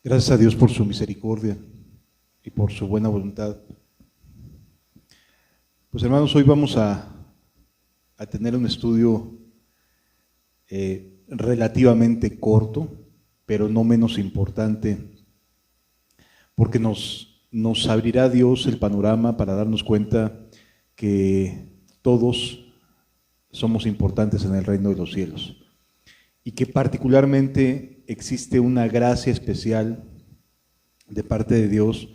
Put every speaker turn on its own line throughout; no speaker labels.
Gracias a Dios por su misericordia y por su buena voluntad. Pues hermanos, hoy vamos a tener un estudio relativamente corto, pero no menos importante, porque nos abrirá Dios el panorama para darnos cuenta que todos somos importantes en el reino de los cielos y que particularmente existe una gracia especial de parte de Dios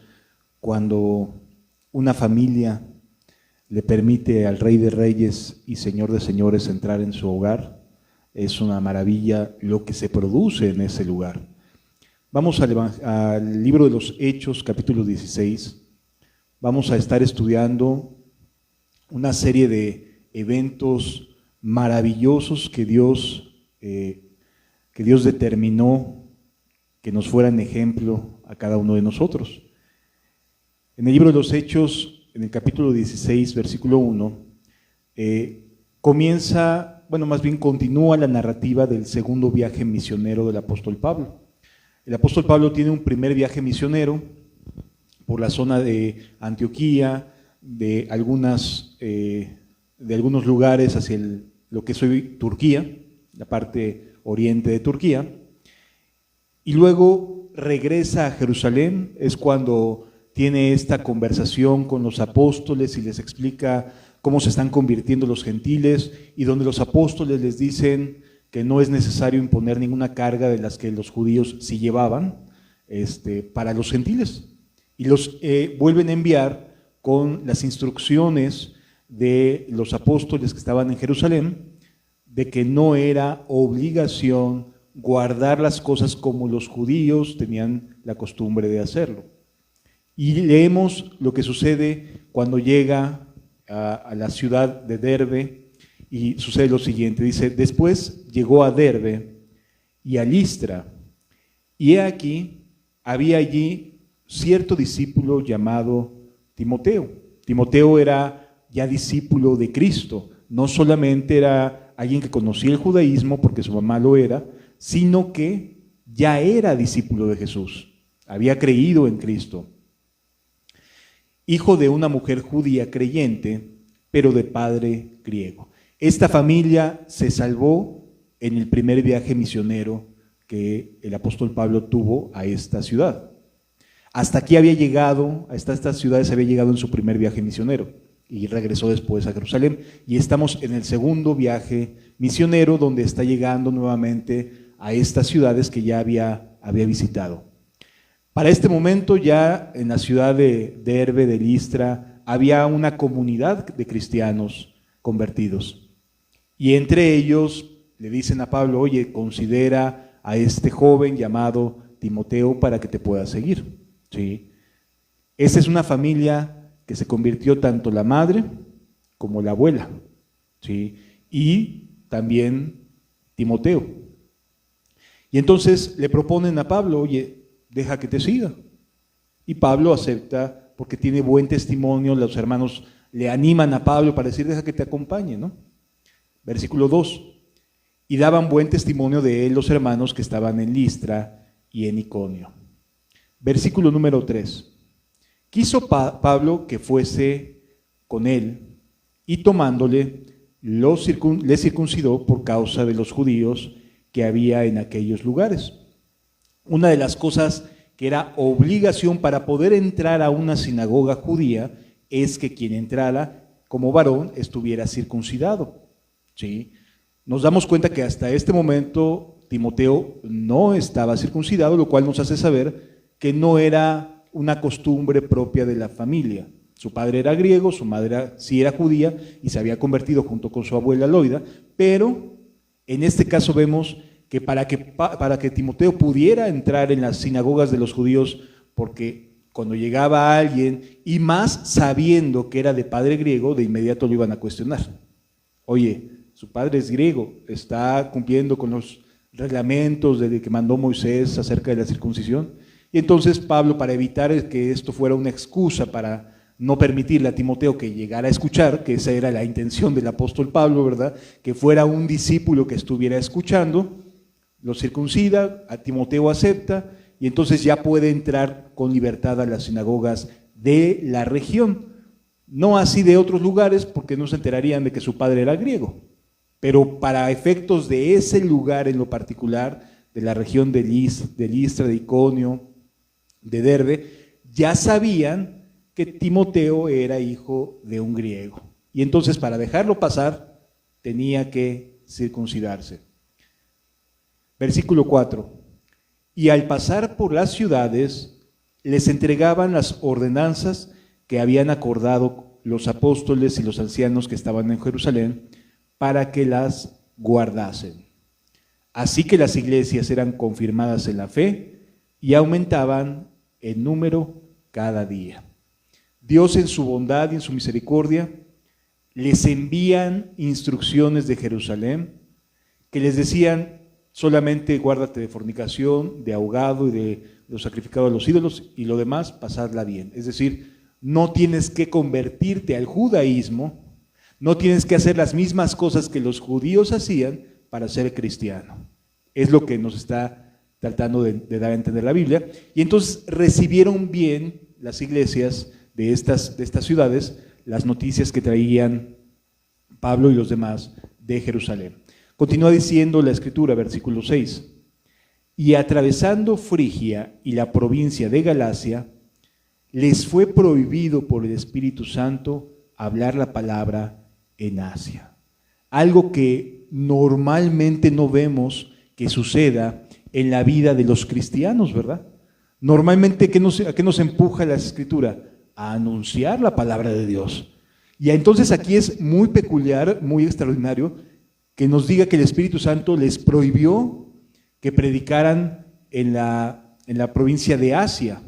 cuando una familia le permite al Rey de Reyes y Señor de Señores entrar en su hogar. Es una maravilla lo que se produce en ese lugar. Vamos al libro de los Hechos, capítulo 16. Vamos a estar estudiando una serie de eventos maravillosos que Dios determinó que nos fueran ejemplo a cada uno de nosotros. En el libro de los Hechos, en el capítulo 16, versículo 1, continúa la narrativa del segundo viaje misionero del apóstol Pablo. El apóstol Pablo tiene un primer viaje misionero por la zona de Antioquía, de algunos lugares hacia lo que es hoy Turquía, la parte oriente de Turquía, y luego regresa a Jerusalén. Es cuando tiene esta conversación con los apóstoles y les explica cómo se están convirtiendo los gentiles, y donde los apóstoles les dicen que no es necesario imponer ninguna carga de las que los judíos sí llevaban para los gentiles, y los vuelven a enviar con las instrucciones de los apóstoles que estaban en Jerusalén, de que no era obligación guardar las cosas como los judíos tenían la costumbre de hacerlo. Y leemos lo que sucede cuando llega a la ciudad de Derbe, y sucede lo siguiente. Dice: después llegó a Derbe y a Listra, y he aquí, había allí cierto discípulo llamado Timoteo. Timoteo era ya discípulo de Cristo. No solamente era alguien que conocía el judaísmo porque su mamá lo era, sino que ya era discípulo de Jesús, había creído en Cristo. Hijo de una mujer judía creyente, pero de padre griego. Esta familia se salvó en el primer viaje misionero que el apóstol Pablo tuvo a esta ciudad. Hasta aquí había llegado, hasta estas ciudades había llegado en su primer viaje misionero, y regresó después a Jerusalén, y estamos en el segundo viaje misionero, donde está llegando nuevamente a estas ciudades que ya había visitado. Para este momento ya en la ciudad de Derbe, de Listra, había una comunidad de cristianos convertidos, y entre ellos le dicen a Pablo: oye, considera a este joven llamado Timoteo para que te pueda seguir. ¿Sí? Esta es una familia que se convirtió tanto la madre como la abuela, ¿sí? Y también Timoteo. Y entonces le proponen a Pablo: oye, deja que te siga. Y Pablo acepta porque tiene buen testimonio. Los hermanos le animan a Pablo para decir: deja que te acompañe, ¿no? Versículo 2. Y daban buen testimonio de él los hermanos que estaban en Listra y en Iconio. Versículo número 3. Quiso Pablo que fuese con él, y tomándole, le circuncidó por causa de los judíos que había en aquellos lugares. Una de las cosas que era obligación para poder entrar a una sinagoga judía es que quien entrara como varón estuviera circuncidado. ¿Sí? Nos damos cuenta que hasta este momento Timoteo no estaba circuncidado, lo cual nos hace saber que no era una costumbre propia de la familia. Su padre era griego, su madre sí era judía y se había convertido junto con su abuela Loida, pero en este caso vemos que para que Timoteo pudiera entrar en las sinagogas de los judíos, porque cuando llegaba alguien, y más sabiendo que era de padre griego, de inmediato lo iban a cuestionar. Oye, su padre es griego, está cumpliendo con los reglamentos de que mandó Moisés acerca de la circuncisión. Y entonces Pablo, para evitar que esto fuera una excusa para no permitirle a Timoteo que llegara a escuchar, que esa era la intención del apóstol Pablo, ¿verdad?, que fuera un discípulo que estuviera escuchando, lo circuncida, a Timoteo acepta, y entonces ya puede entrar con libertad a las sinagogas de la región. No así de otros lugares, porque no se enterarían de que su padre era griego, pero para efectos de ese lugar en lo particular, de la región de Listra, de Iconio, de Derbe, ya sabían que Timoteo era hijo de un griego. Y entonces, para dejarlo pasar, tenía que circuncidarse. Versículo 4. Y al pasar por las ciudades, les entregaban las ordenanzas que habían acordado los apóstoles y los ancianos que estaban en Jerusalén, para que las guardasen. Así que las iglesias eran confirmadas en la fe y aumentaban en número cada día. Dios, en su bondad y en su misericordia, les envían instrucciones de Jerusalén que les decían: solamente guárdate de fornicación, de ahogado y de lo sacrificado a los ídolos, y lo demás, pasadla bien. Es decir, no tienes que convertirte al judaísmo, no tienes que hacer las mismas cosas que los judíos hacían para ser cristiano. Es lo que nos está tratando de dar a entender la Biblia. Y entonces recibieron bien las iglesias de estas ciudades las noticias que traían Pablo y los demás de Jerusalén. Continúa diciendo la Escritura, versículo 6. Y atravesando Frigia y la provincia de Galacia, les fue prohibido por el Espíritu Santo hablar la palabra en Asia. Algo que normalmente no vemos que suceda en la vida de los cristianos, ¿verdad? Normalmente, ¿a qué nos empuja la Escritura? A anunciar la palabra de Dios. Y entonces aquí es muy peculiar, muy extraordinario, que nos diga que el Espíritu Santo les prohibió que predicaran en la provincia de Asia,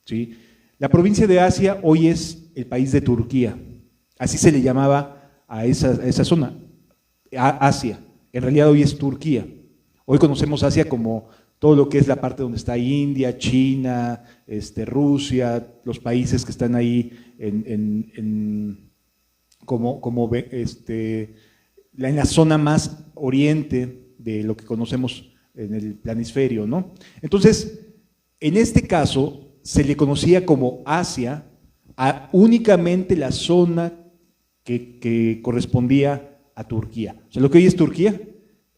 ¿sí? La provincia de Asia hoy es el país de Turquía, así se le llamaba a esa zona, Asia. En realidad hoy es Turquía. Hoy conocemos Asia como todo lo que es la parte donde está India, China, Rusia, los países que están ahí en la zona más oriente de lo que conocemos en el planisferio, ¿no? Entonces, en este caso, se le conocía como Asia a únicamente la zona que correspondía a Turquía. O sea, lo que hoy es Turquía,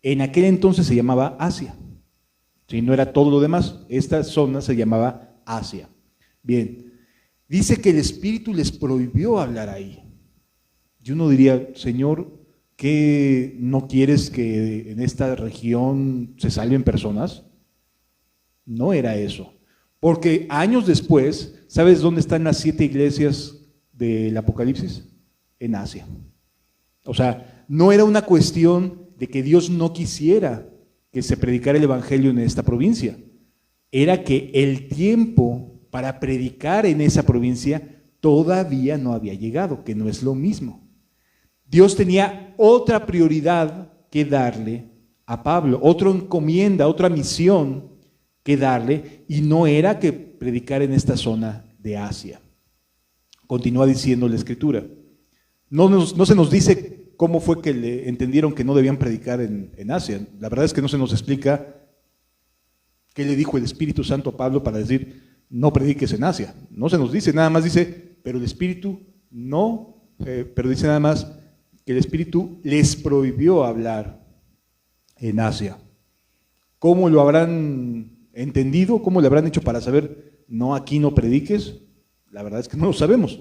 en aquel entonces se llamaba Asia. ¿Sí? No era todo lo demás, esta zona se llamaba Asia. Bien, dice que el Espíritu les prohibió hablar ahí. Y uno diría: Señor, ¿qué no quieres que en esta región se salven personas? No era eso. Porque años después, ¿sabes dónde están las 7 iglesias del Apocalipsis? En Asia. O sea, no era una cuestión de que Dios no quisiera que se predicara el Evangelio en esta provincia. Era que el tiempo para predicar en esa provincia todavía no había llegado, que no es lo mismo. Dios tenía otra prioridad que darle a Pablo, otra encomienda, otra misión que darle, y no era que predicar en esta zona de Asia. Continúa diciendo la Escritura. No se nos dice cómo fue que le entendieron que no debían predicar en Asia. La verdad es que no se nos explica qué le dijo el Espíritu Santo a Pablo para decir: no prediques en Asia. No se nos dice, nada más dice, pero el Espíritu pero dice nada más que el Espíritu les prohibió hablar en Asia. ¿Cómo lo habrán entendido? ¿Cómo le habrán hecho para saber: no, aquí no prediques? La verdad es que no lo sabemos,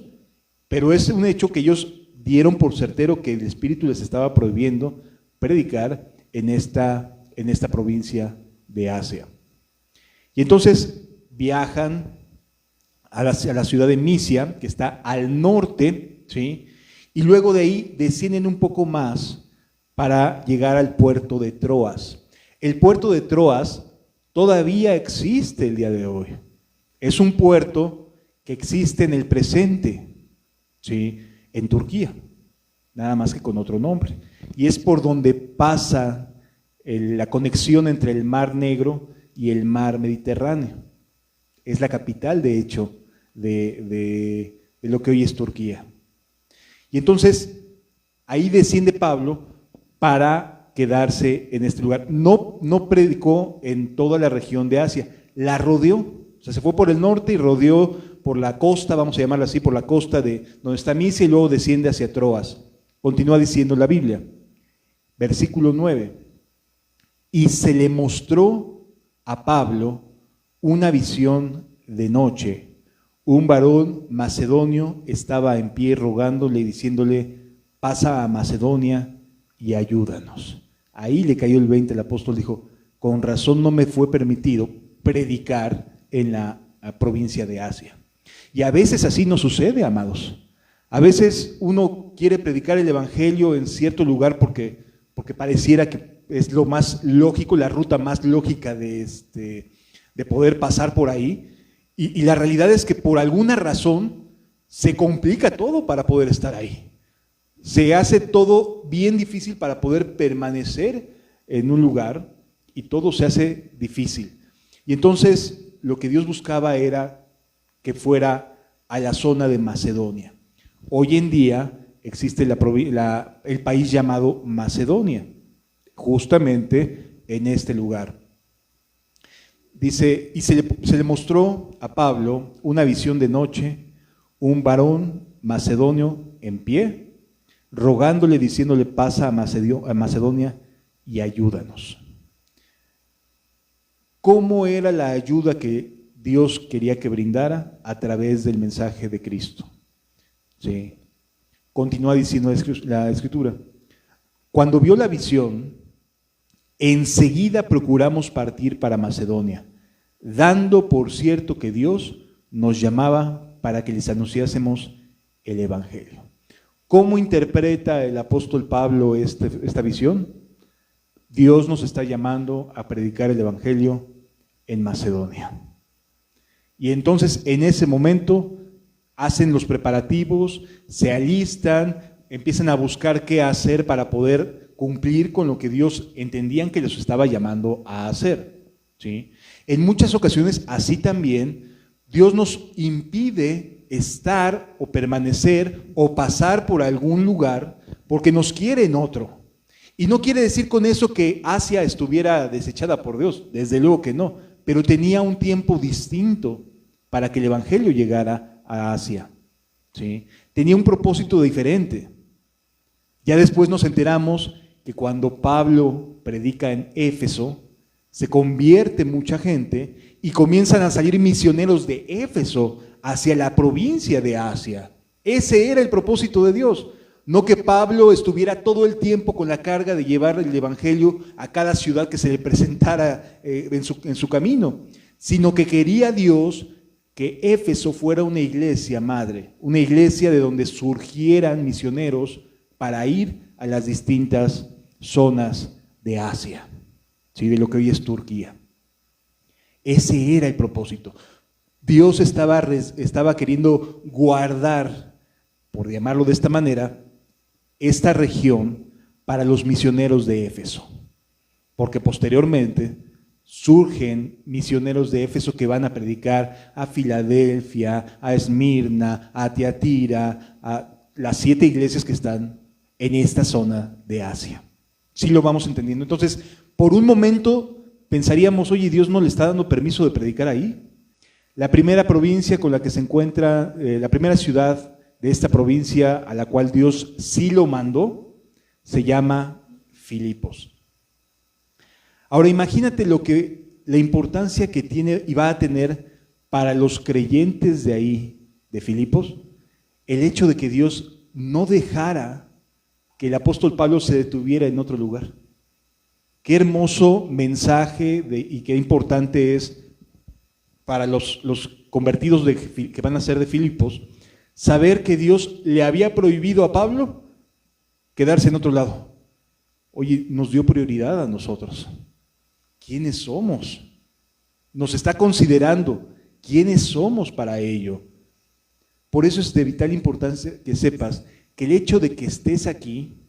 pero es un hecho que ellos dieron por certero, que el Espíritu les estaba prohibiendo predicar en esta provincia de Asia. Y entonces viajan a la ciudad de Misia, que está al norte, ¿sí? Y luego de ahí descienden un poco más para llegar al puerto de Troas. El puerto de Troas todavía existe el día de hoy. Es un puerto que existe en el presente, ¿sí? En Turquía, nada más que con otro nombre. Y es por donde pasa la conexión entre el Mar Negro y el Mar Mediterráneo. Es la capital, de hecho, de lo que hoy es Turquía. Y entonces, ahí desciende Pablo para quedarse en este lugar. No predicó en toda la región de Asia. la rodeó. O sea, se fue por el norte y rodeó por la costa, vamos a llamarla así, por la costa de donde está Misia, y luego desciende hacia Troas. Continúa diciendo la Biblia, versículo 9. Y se le mostró a Pablo una visión de noche. Un varón macedonio estaba en pie rogándole y diciéndole, pasa a Macedonia y ayúdanos. Ahí le cayó el 20, el apóstol dijo, con razón no me fue permitido predicar en la provincia de Asia. Y a veces así nos sucede, amados. A veces uno quiere predicar el evangelio en cierto lugar porque pareciera que es lo más lógico, la ruta más lógica de poder pasar por ahí. Y la realidad es que por alguna razón se complica todo para poder estar ahí. Se hace todo bien difícil para poder permanecer en un lugar y todo se hace difícil. Y entonces lo que Dios buscaba era que fuera a la zona de Macedonia. Hoy en día existe el país llamado Macedonia, justamente en este lugar. Dice, y se le mostró a Pablo una visión de noche, un varón macedonio en pie, rogándole, diciéndole, pasa a Macedonia y ayúdanos. ¿Cómo era la ayuda que Dios quería que brindara? A través del mensaje de Cristo. Sí. Continúa diciendo la Escritura. Cuando vio la visión, enseguida procuramos partir para Macedonia, dando por cierto que Dios nos llamaba para que les anunciásemos el Evangelio. ¿Cómo interpreta el apóstol Pablo esta visión? Dios nos está llamando a predicar el Evangelio en Macedonia. Y entonces en ese momento hacen los preparativos, se alistan, empiezan a buscar qué hacer para poder cumplir con lo que Dios entendían que les estaba llamando a hacer. ¿Sí? En muchas ocasiones, así también, Dios nos impide estar o permanecer o pasar por algún lugar porque nos quiere en otro. Y no quiere decir con eso que Asia estuviera desechada por Dios, desde luego que no, pero tenía un tiempo distinto para que el Evangelio llegara a Asia. ¿Sí? Tenía un propósito diferente. Ya después nos enteramos que cuando Pablo predica en Éfeso, se convierte mucha gente y comienzan a salir misioneros de Éfeso hacia la provincia de Asia. Ese era el propósito de Dios. No que Pablo estuviera todo el tiempo con la carga de llevar el evangelio a cada ciudad que se le presentara en su camino, sino que quería Dios que Éfeso fuera una iglesia madre, una iglesia de donde surgieran misioneros para ir a las distintas zonas de Asia, ¿sí? De lo que hoy es Turquía. Ese era el propósito. Dios estaba queriendo guardar, por llamarlo de esta manera, esta región para los misioneros de Éfeso, porque posteriormente surgen misioneros de Éfeso que van a predicar a Filadelfia, a Esmirna, a Tiatira, a las 7 iglesias que están en esta zona de Asia. Sí lo vamos entendiendo. Entonces, por un momento pensaríamos, oye, ¿Dios no le está dando permiso de predicar ahí? La primera provincia con la que se encuentra, la primera ciudad de esta provincia a la cual Dios sí lo mandó, se llama Filipos. Ahora imagínate la importancia que tiene y va a tener para los creyentes de ahí, de Filipos, el hecho de que Dios no dejara que el apóstol Pablo se detuviera en otro lugar. Qué hermoso mensaje y qué importante es para los convertidos que van a ser de Filipos, saber que Dios le había prohibido a Pablo quedarse en otro lado. Oye, nos dio prioridad a nosotros. ¿Quiénes somos? Nos está considerando quiénes somos para ello. Por eso es de vital importancia que sepas que el hecho de que estés aquí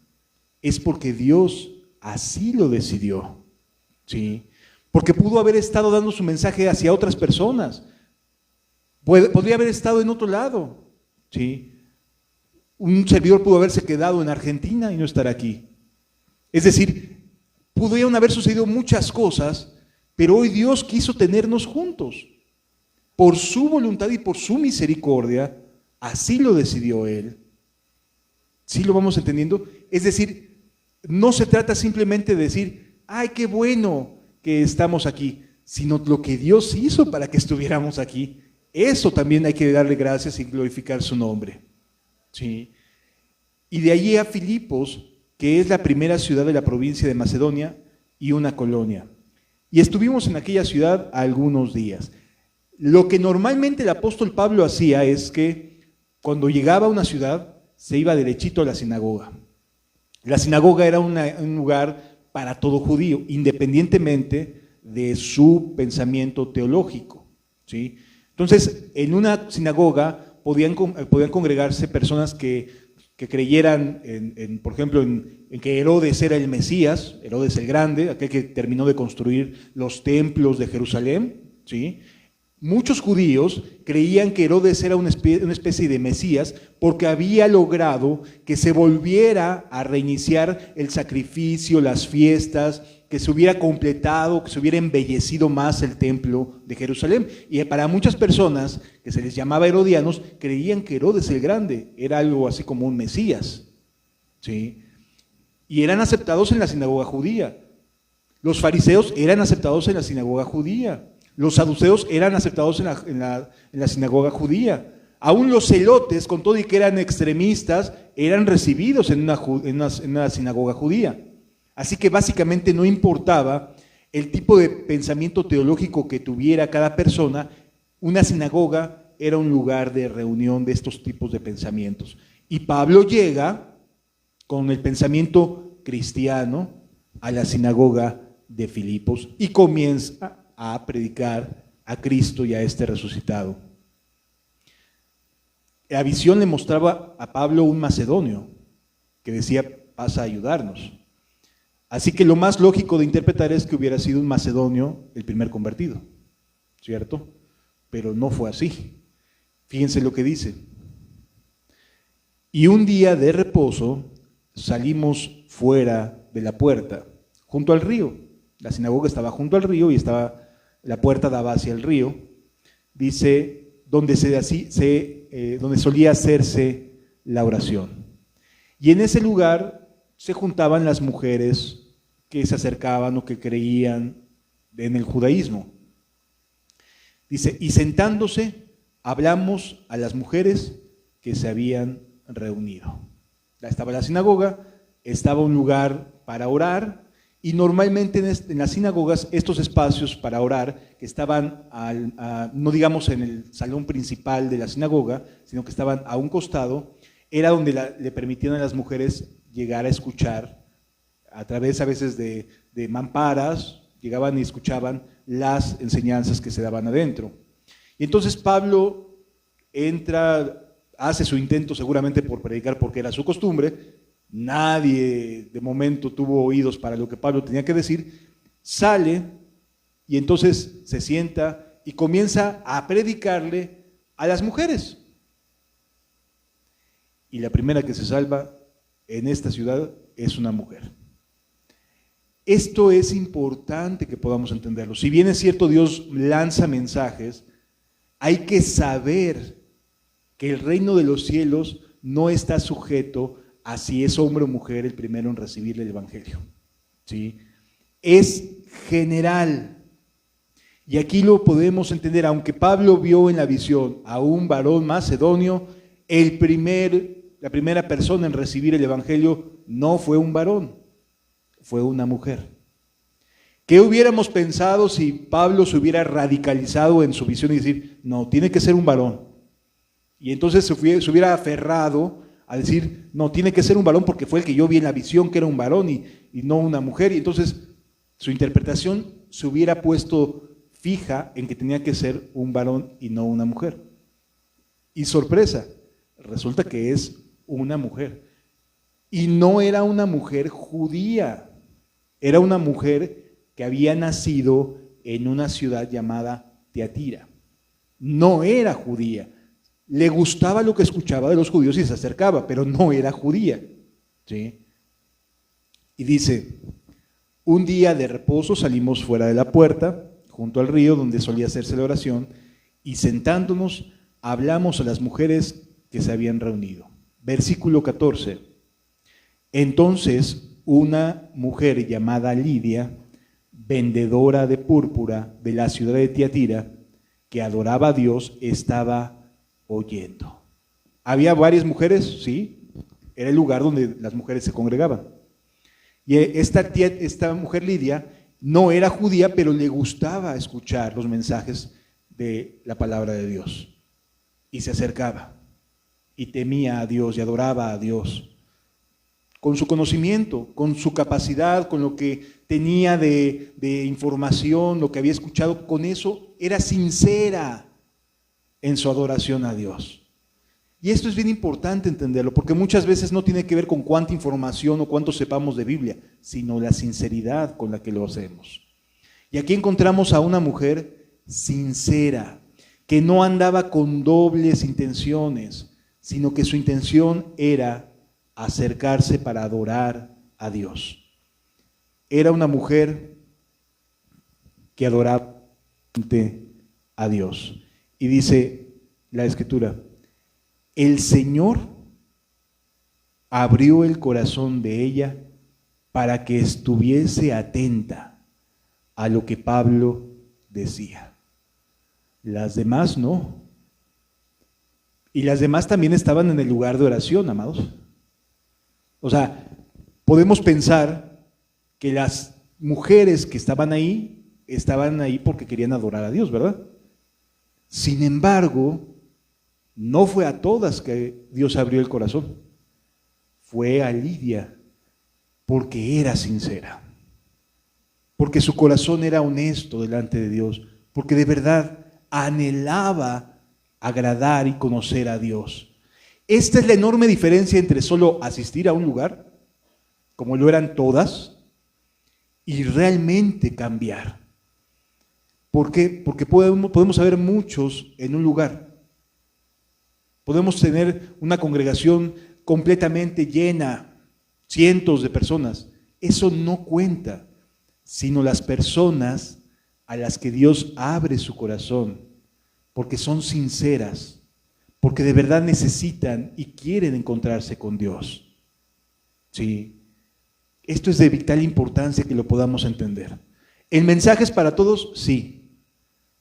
es porque Dios así lo decidió, ¿sí? Porque pudo haber estado dando su mensaje hacia otras personas. Podría haber estado en otro lado, ¿sí? Un servidor pudo haberse quedado en Argentina y no estar aquí. Es decir, pudieron haber sucedido muchas cosas Pero hoy Dios quiso tenernos juntos. Por su voluntad y por su misericordia, así lo decidió Él. ¿Sí lo vamos entendiendo? Es decir, no se trata simplemente de decir, ¡ay, qué bueno que estamos aquí!, sino lo que Dios hizo para que estuviéramos aquí. Eso también hay que darle gracias y glorificar su nombre. ¿Sí? Y de allí a Filipos, que es la primera ciudad de la provincia de Macedonia y una colonia. Y estuvimos en aquella ciudad algunos días. Lo que normalmente el apóstol Pablo hacía es que cuando llegaba a una ciudad, se iba derechito a la sinagoga. La sinagoga era un lugar para todo judío, independientemente de su pensamiento teológico, ¿sí? Entonces, en una sinagoga podían congregarse personas que creyeran, por ejemplo, en que Herodes era el Mesías, Herodes el Grande, aquel que terminó de construir los templos de Jerusalén, ¿sí? Muchos judíos creían que Herodes era una especie de Mesías porque había logrado que se volviera a reiniciar el sacrificio, las fiestas, que se hubiera completado, que se hubiera embellecido más el templo de Jerusalén. Y para muchas personas que se les llamaba herodianos, creían que Herodes el Grande era algo así como un Mesías, ¿sí? Y eran aceptados en la sinagoga judía. Los fariseos eran aceptados en la sinagoga judía. Los saduceos eran aceptados en la sinagoga judía. Aún los celotes, con todo y que eran extremistas, eran recibidos en una sinagoga judía. Así que básicamente no importaba el tipo de pensamiento teológico que tuviera cada persona, una sinagoga era un lugar de reunión de estos tipos de pensamientos. Y Pablo llega con el pensamiento cristiano a la sinagoga de Filipos y comienza a predicar a Cristo y a este resucitado. La visión le mostraba a Pablo un macedonio que decía, pasa a ayudarnos. Así que lo más lógico de interpretar es que hubiera sido un macedonio el primer convertido, ¿cierto? Pero no fue así. Fíjense lo que dice. Y un día de reposo salimos fuera de la puerta, junto al río. La sinagoga estaba junto al río y la puerta daba hacia el río. Dice, donde solía hacerse la oración. Y en ese lugar se juntaban las mujeres que se acercaban o que creían en el judaísmo. Dice, y sentándose, hablamos a las mujeres que se habían reunido. Estaba la sinagoga, estaba un lugar para orar, y normalmente en las sinagogas estos espacios para orar, que estaban, no digamos en el salón principal de la sinagoga, sino que estaban a un costado, era donde le permitían a las mujeres llegar a escuchar, a través a veces de mamparas, llegaban y escuchaban las enseñanzas que se daban adentro. Y entonces Pablo entra, hace su intento seguramente por predicar porque era su costumbre, nadie de momento tuvo oídos para lo que Pablo tenía que decir, sale y entonces se sienta y comienza a predicarle a las mujeres. Y la primera que se salva en esta ciudad es una mujer. Esto es importante que podamos entenderlo. Si bien es cierto, Dios lanza mensajes, hay que saber que el reino de los cielos no está sujeto a si es hombre o mujer el primero en recibir el evangelio, ¿sí? Es general. Y aquí lo podemos entender, aunque Pablo vio en la visión a un varón macedonio, la primera persona en recibir el evangelio no fue un varón, fue una mujer. ¿Qué hubiéramos pensado si Pablo se hubiera radicalizado en su visión y decir, no, tiene que ser un varón? Y entonces se hubiera aferrado a decir, no, tiene que ser un varón porque fue el que yo vi en la visión que era un varón y no una mujer. Y entonces su interpretación se hubiera puesto fija en que tenía que ser un varón y no una mujer. Y sorpresa, resulta que es una mujer. Y no era una mujer judía, era una mujer que había nacido en una ciudad llamada Tiatira. No era judía. Le gustaba lo que escuchaba de los judíos y se acercaba, pero no era judía, ¿sí? Y dice, Un día de reposo salimos fuera de la puerta, junto al río donde solía hacerse la oración, y sentándonos hablamos a las mujeres que se habían reunido. Versículo 14. Entonces una mujer llamada Lidia, vendedora de púrpura de la ciudad de Tiatira, que adoraba a Dios, estaba oyendo. Había varias mujeres, sí, era el lugar donde las mujeres se congregaban. Y esta mujer Lidia no era judía, pero le gustaba escuchar los mensajes de la palabra de Dios. Y se acercaba, y temía a Dios, y adoraba a Dios. Con su conocimiento, con su capacidad, con lo que tenía de información, lo que había escuchado, con eso era sincera en su adoración a Dios. Y esto es bien importante entenderlo, porque muchas veces no tiene que ver con cuánta información o cuánto sepamos de Biblia, sino la sinceridad con la que lo hacemos. Y aquí encontramos a una mujer sincera, que no andaba con dobles intenciones, sino que su intención era acercarse para adorar a Dios. Era una mujer que adoraba a Dios. Y dice la Escritura, el Señor abrió el corazón de ella para que estuviese atenta a lo que Pablo decía. Las demás no. Y las demás también estaban en el lugar de oración, amados. O sea, podemos pensar que las mujeres que estaban ahí porque querían adorar a Dios, ¿verdad? Sin embargo, no fue a todas que Dios abrió el corazón. Fue a Lidia, porque era sincera. Porque su corazón era honesto delante de Dios. Porque de verdad anhelaba agradar y conocer a Dios. Esta es la enorme diferencia entre solo asistir a un lugar, como lo eran todas, y realmente cambiar. ¿Por qué? Porque podemos haber muchos en un lugar. Podemos tener una congregación completamente llena, cientos de personas. Eso no cuenta, sino las personas a las que Dios abre su corazón, porque son sinceras, porque de verdad necesitan y quieren encontrarse con Dios. Sí, esto es de vital importancia que lo podamos entender. ¿El mensaje es para todos? Sí,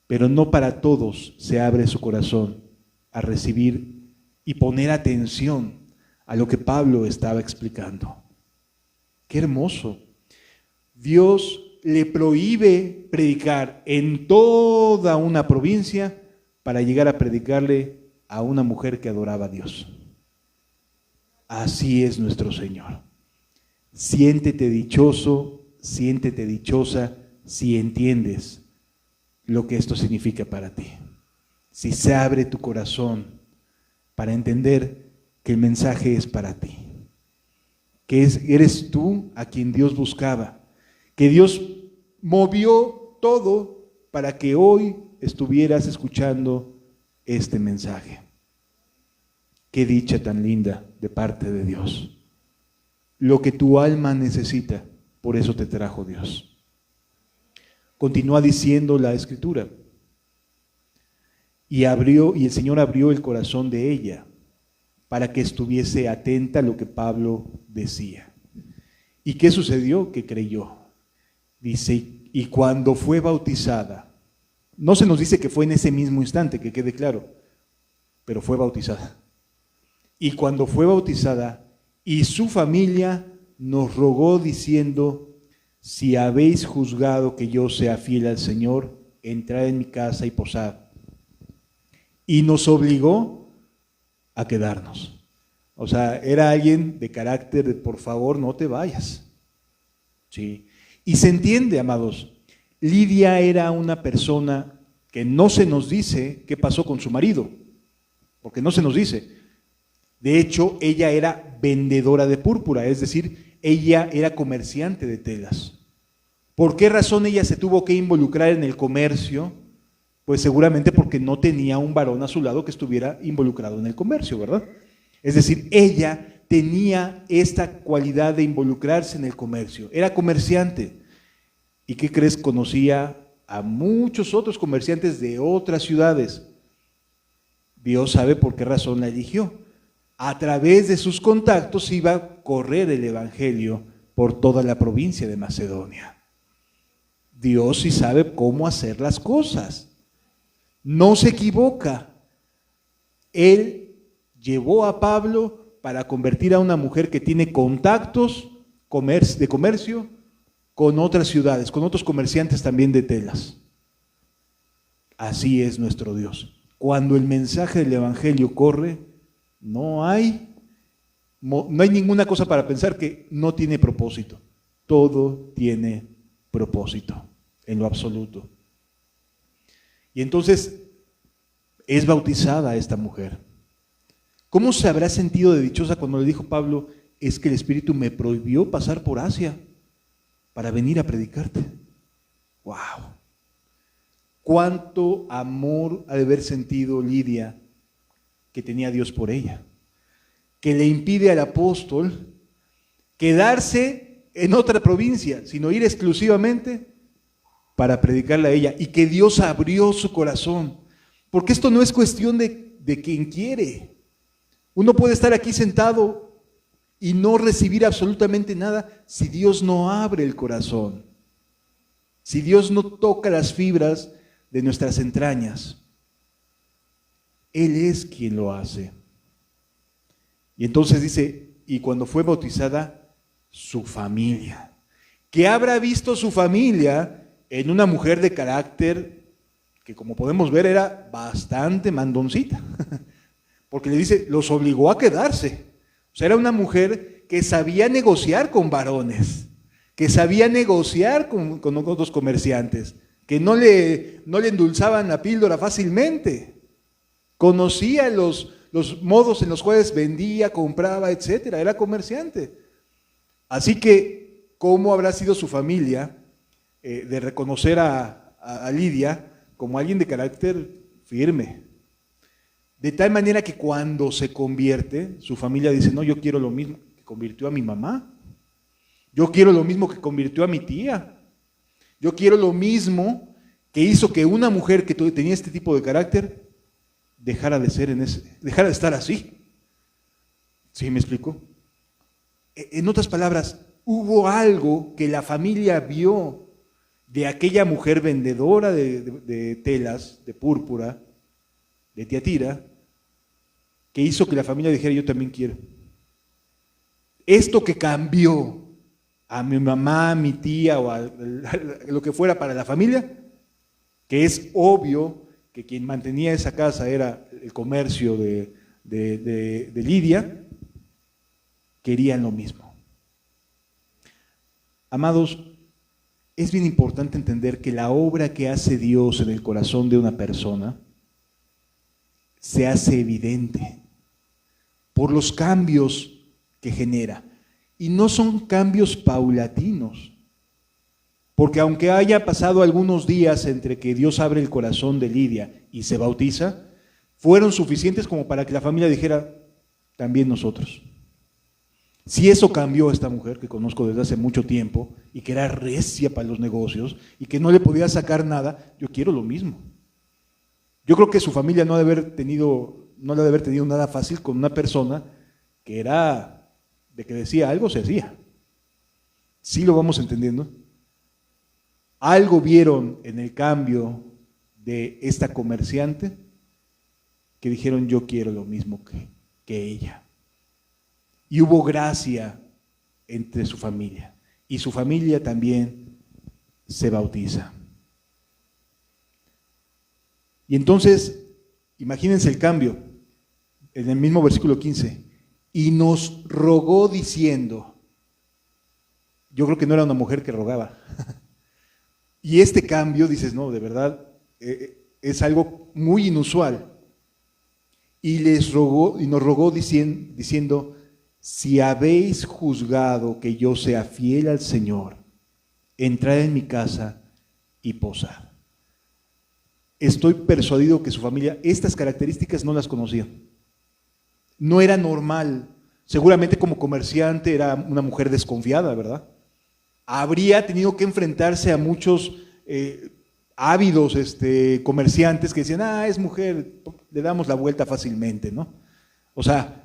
pero no para todos se abre su corazón a recibir y poner atención a lo que Pablo estaba explicando. ¡Qué hermoso! Dios le prohíbe predicar en toda una provincia para llegar a predicarle a una mujer que adoraba a Dios. Así es nuestro Señor. Siéntete dichoso, siéntete dichosa si entiendes lo que esto significa para ti. Si se abre tu corazón para entender que el mensaje es para ti. Que eres tú a quien Dios buscaba. Que Dios movió todo para que hoy estuvieras escuchando este mensaje. Qué dicha tan linda de parte de Dios. Lo que tu alma necesita, por eso te trajo Dios. Continúa diciendo la Escritura. Y el Señor abrió el corazón de ella para que estuviese atenta a lo que Pablo decía. ¿Y qué sucedió? Que creyó. Dice, y cuando fue bautizada, no se nos dice que fue en ese mismo instante, que quede claro, pero fue bautizada. Y cuando fue bautizada, y su familia nos rogó diciendo, si habéis juzgado que yo sea fiel al Señor, entrad en mi casa y posad. Y nos obligó a quedarnos. O sea, era alguien de carácter de por favor no te vayas. Sí. Y se entiende, amados, Lidia era una persona que no se nos dice qué pasó con su marido, porque no se nos dice. De hecho, ella era vendedora de púrpura, es decir, ella era comerciante de telas. ¿Por qué razón ella se tuvo que involucrar en el comercio? Pues seguramente porque no tenía un varón a su lado que estuviera involucrado en el comercio, ¿verdad? Es decir, ella tenía esta cualidad de involucrarse en el comercio, era comerciante. ¿Y qué crees? Conocía a muchos otros comerciantes de otras ciudades. Dios sabe por qué razón la eligió. A través de sus contactos iba a correr el evangelio por toda la provincia de Macedonia. Dios sí sabe cómo hacer las cosas. No se equivoca. Él llevó a Pablo para convertir a una mujer que tiene contactos de comercio con otras ciudades, con otros comerciantes también de telas. Así es nuestro Dios. Cuando el mensaje del evangelio corre, no hay ninguna cosa para pensar que no tiene propósito. Todo tiene propósito, en lo absoluto. Y entonces es bautizada esta mujer. ¿Cómo se habrá sentido de dichosa cuando le dijo Pablo, es que el Espíritu me prohibió pasar por Asia para venir a predicarte? ¡Wow! Cuánto amor ha de haber sentido Lidia que tenía Dios por ella, que le impide al apóstol quedarse en otra provincia, sino ir exclusivamente para predicarle a ella, y que Dios abrió su corazón, porque esto no es cuestión de quien quiere. Uno puede estar aquí sentado y no recibir absolutamente nada si Dios no abre el corazón, si Dios no toca las fibras de nuestras entrañas. Él es quien lo hace. Y entonces dice, y cuando fue bautizada, su familia. ¿Qué habrá visto su familia en una mujer de carácter que, como podemos ver, era bastante mandoncita? Porque le dice, los obligó a quedarse. O sea, era una mujer que sabía negociar con varones, que sabía negociar con otros comerciantes, que no le endulzaban la píldora fácilmente. Conocía los modos en los cuales vendía, compraba, etcétera. Era comerciante. Así que, ¿cómo habrá sido su familia de reconocer a Lidia como alguien de carácter firme? De tal manera que cuando se convierte, su familia dice, no, yo quiero lo mismo que convirtió a mi mamá. Yo quiero lo mismo que convirtió a mi tía. Yo quiero lo mismo que hizo que una mujer que tenía este tipo de carácter dejara de estar así. ¿Sí me explico? En otras palabras, hubo algo que la familia vio de aquella mujer vendedora de telas, de púrpura, de Tiatira, que hizo que la familia dijera, yo también quiero. Esto que cambió a mi mamá, a mi tía o a lo que fuera para la familia, que es obvio que quien mantenía esa casa era el comercio de Lidia, querían lo mismo. Amados, es bien importante entender que la obra que hace Dios en el corazón de una persona se hace evidente por los cambios que genera. Y no son cambios paulatinos, porque aunque haya pasado algunos días entre que Dios abre el corazón de Lidia y se bautiza, fueron suficientes como para que la familia dijera, también nosotros. Si eso cambió a esta mujer que conozco desde hace mucho tiempo y que era recia para los negocios y que no le podía sacar nada, yo quiero lo mismo. Yo creo que su familia no debe haber tenido nada fácil con una persona que era de que decía algo, se hacía. ¿Sí lo vamos entendiendo? Algo vieron en el cambio de esta comerciante que dijeron, yo quiero lo mismo que ella. Y hubo gracia entre su familia. Y su familia también se bautiza. Y entonces, imagínense el cambio, en el mismo versículo 15, y nos rogó diciendo, yo creo que no era una mujer que rogaba, y este cambio, dices, no, de verdad, es algo muy inusual, y nos rogó diciendo, si habéis juzgado que yo sea fiel al Señor, entrad en mi casa y posad. Estoy persuadido que su familia estas características no las conocía. No era normal. Seguramente como comerciante era una mujer desconfiada, ¿verdad? habría tenido que enfrentarse a muchos ávidos comerciantes que decían, es mujer, le damos la vuelta fácilmente, ¿no? O sea,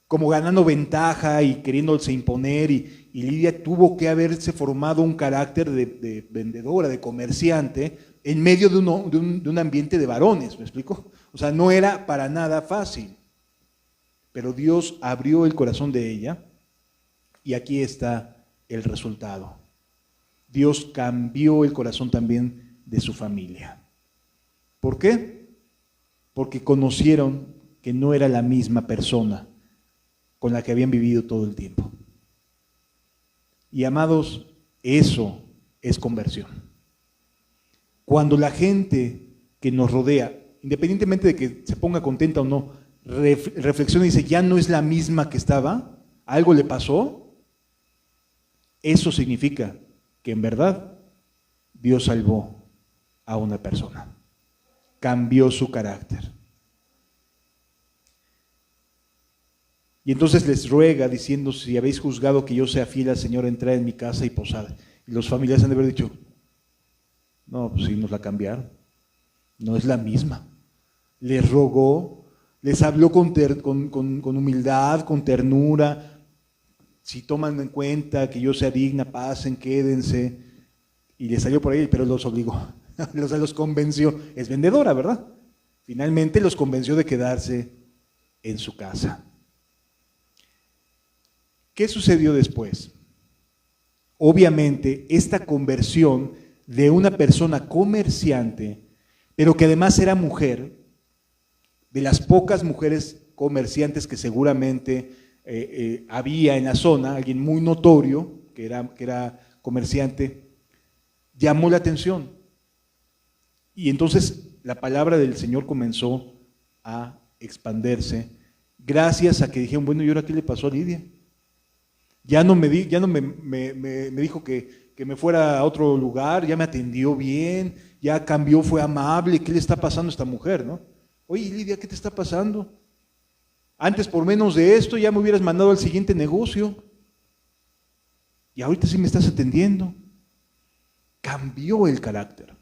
como ganando ventaja y queriéndose imponer, y Lidia tuvo que haberse formado un carácter de vendedora, de comerciante, en medio de un ambiente de varones, ¿me explico? O sea, no era para nada fácil, pero Dios abrió el corazón de ella y aquí está el resultado. Dios cambió el corazón también de su familia. ¿Por qué? Porque conocieron que no era la misma persona con la que habían vivido todo el tiempo. Y amados, eso es conversión. Cuando la gente que nos rodea, independientemente de que se ponga contenta o no, reflexiona y dice, ya no es la misma que estaba, algo le pasó, eso significa que en verdad Dios salvó a una persona, cambió su carácter. Y entonces les ruega diciendo, si habéis juzgado que yo sea fiel al Señor, entrad en mi casa y posad. Y los familiares han de haber dicho, no, pues sí, nos la cambiaron, no es la misma. Les rogó, les habló con humildad, con ternura, si toman en cuenta que yo sea digna, pasen, quédense, y les salió por ahí, pero los obligó, los convenció, es vendedora, ¿verdad? Finalmente los convenció de quedarse en su casa. ¿Qué sucedió después? Obviamente, esta conversión de una persona comerciante, pero que además era mujer, de las pocas mujeres comerciantes que seguramente había en la zona, alguien muy notorio, que era comerciante, llamó la atención. Y entonces la palabra del Señor comenzó a expandirse, gracias a que dijeron, bueno, ¿y ahora qué le pasó a Lidia? Ya no me dijo que me fuera a otro lugar, ya me atendió bien, ya cambió, fue amable, ¿qué le está pasando a esta mujer, no? Oye, Lidia, ¿qué te está pasando? Antes por menos de esto ya me hubieras mandado al siguiente negocio y ahorita sí me estás atendiendo. Cambió el carácter.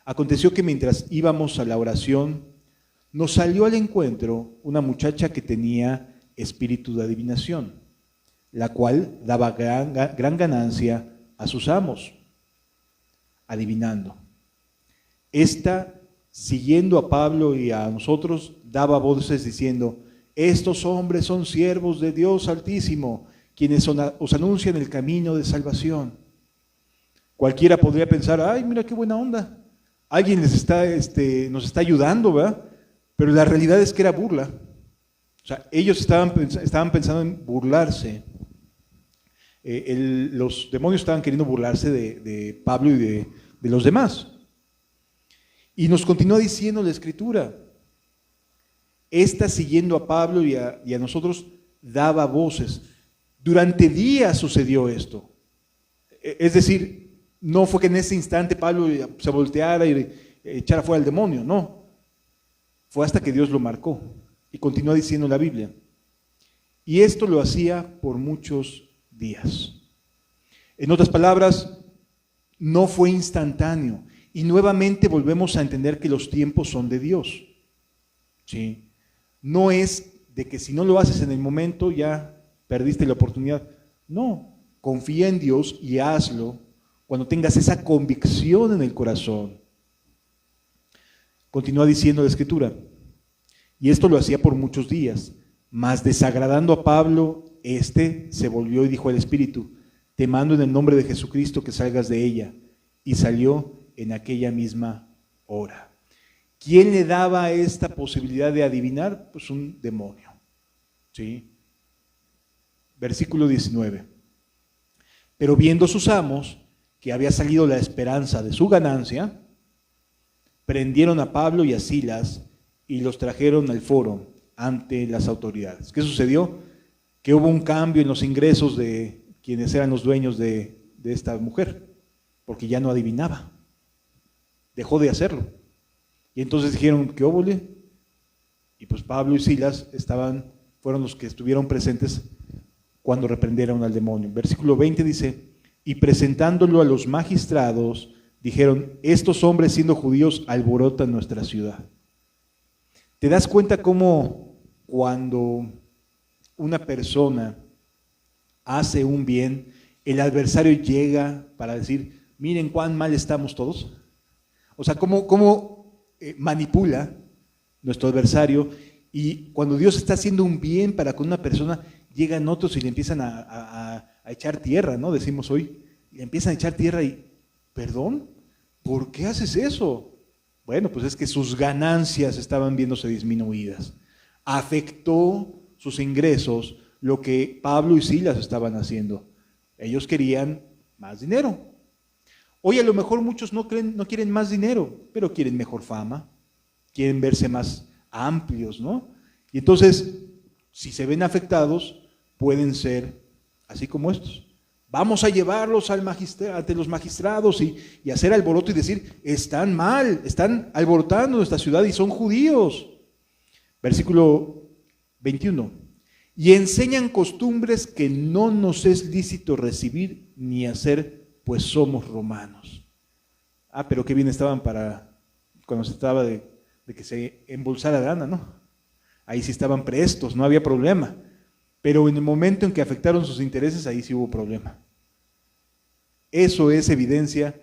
Aconteció que mientras íbamos a la oración, nos salió al encuentro una muchacha que tenía espíritu de adivinación, la cual daba gran ganancia a sus amos, adivinando. Esta, siguiendo a Pablo y a nosotros, daba voces diciendo, estos hombres son siervos de Dios Altísimo, quienes os anuncian el camino de salvación. Cualquiera podría pensar, ay, mira qué buena onda, alguien nos está ayudando, ¿verdad? Pero la realidad es que era burla. O sea, ellos estaban pensando en burlarse. Los demonios estaban queriendo burlarse de Pablo y de los demás. Y nos continúa diciendo la Escritura, esta siguiendo a Pablo y a nosotros daba voces. Durante días sucedió esto. Es decir, no fue que en ese instante Pablo se volteara y echara fuera al demonio, no. Fue hasta que Dios lo marcó. Y continúa diciendo la Biblia. Y esto lo hacía por muchos días. En otras palabras, no fue instantáneo. Y nuevamente volvemos a entender que los tiempos son de Dios. ¿Sí? No es de que si no lo haces en el momento ya perdiste la oportunidad. No, confía en Dios y hazlo cuando tengas esa convicción en el corazón. Continúa diciendo la Escritura. Y esto lo hacía por muchos días, mas desagradando a Pablo, se volvió y dijo al Espíritu, te mando en el nombre de Jesucristo que salgas de ella. Y salió en aquella misma hora. ¿Quién le daba esta posibilidad de adivinar? Pues un demonio. ¿Sí? Versículo 19. Pero viendo sus amos que había salido la esperanza de su ganancia, prendieron a Pablo y a Silas y los trajeron al foro ante las autoridades. ¿Qué sucedió? Que hubo un cambio en los ingresos de quienes eran los dueños de esta mujer, porque ya no adivinaba. Dejó de hacerlo. Y entonces dijeron, ¿qué óvole? Y pues Pablo y Silas fueron los que estuvieron presentes cuando reprendieron al demonio. Versículo 20 dice, y presentándolo a los magistrados, dijeron: estos hombres, siendo judíos, alborotan nuestra ciudad. ¿Te das cuenta cómo cuando una persona hace un bien, el adversario llega para decir: miren cuán mal estamos todos? O sea, cómo manipula nuestro adversario, y cuando Dios está haciendo un bien para con una persona, llegan otros y le empiezan a echar tierra, ¿no? Decimos hoy, le empiezan a echar tierra y, ¿perdón? ¿Por qué haces eso? Bueno, pues es que sus ganancias estaban viéndose disminuidas. Afectó sus ingresos lo que Pablo y Silas estaban haciendo. Ellos querían más dinero. Hoy a lo mejor muchos no quieren más dinero, pero quieren mejor fama, quieren verse más amplios, ¿no? Y entonces, si se ven afectados, pueden ser así como estos. Vamos a llevarlos ante los magistrados y hacer alboroto y decir: están mal, están alborotando nuestra ciudad y son judíos. Versículo 21. Y enseñan costumbres que no nos es lícito recibir ni hacer, pues somos romanos. Pero qué bien estaban cuando se trataba de que se embolsara lana, ¿no? Ahí sí estaban prestos, no había problema. Pero en el momento en que afectaron sus intereses, ahí sí hubo problema. Eso es evidencia